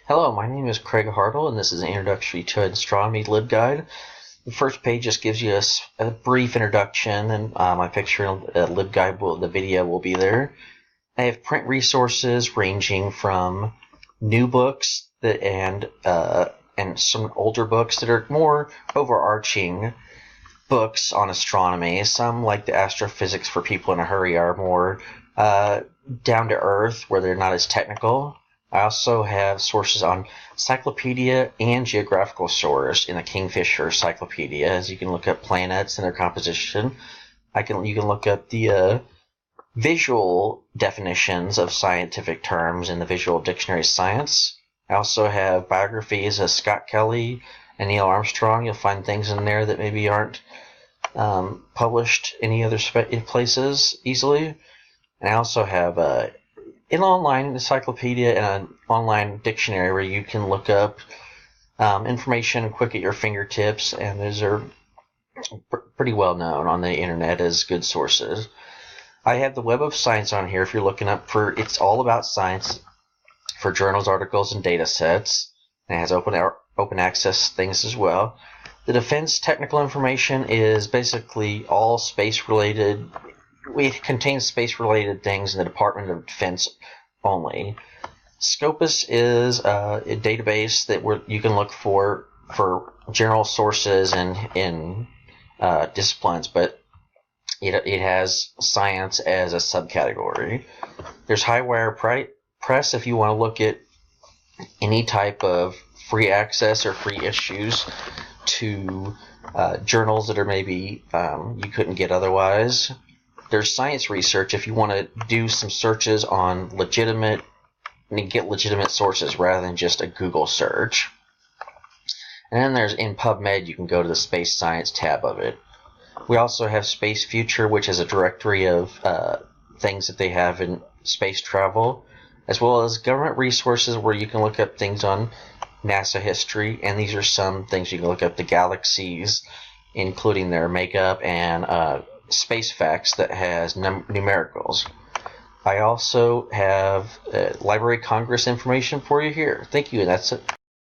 Hello, my name is Craig Hartle, and this is an introductory to astronomy LibGuide. The first page just gives you a brief introduction, and my picture LibGuide the video will be there. I have print resources ranging from new books and some older books that are more overarching books on astronomy. Some, like the Astrophysics for People in a Hurry, are more down to earth, where they're not as technical. I also have sources on Cyclopedia and geographical source in the Kingfisher Cyclopedia, as you can look up planets and their composition. You can look up the visual definitions of scientific terms in the Visual Dictionary of Science. I also have biographies of Scott Kelly and Neil Armstrong. You'll find things in there that maybe aren't published any other places easily. And I also have an online encyclopedia and an online dictionary where you can look up information quick at your fingertips, and those are pretty well known on the internet as good sources. I have the Web of Science on here if you're looking up for it's all about science for journals, articles, and data sets. And it has open access things as well. The defense technical information is basically all space related. It contains space-related things in the Department of Defense only. Scopus is a database that you can look for general sources and in disciplines, but it has science as a subcategory. There's Highwire Press if you want to look at any type of free access or free issues to journals that are maybe you couldn't get otherwise. There's Science Research if you want to do some searches on get legitimate sources rather than just a Google search. And then there's in PubMed, you can go to the Space Science tab of it. We also have Space Future, which is a directory of things that they have in space travel, as well as government resources where you can look up things on NASA history, and these are some things you can look up the galaxies, including their makeup, and space facts that has numericals. I also have Library of Congress information for you here. Thank you, and that's it.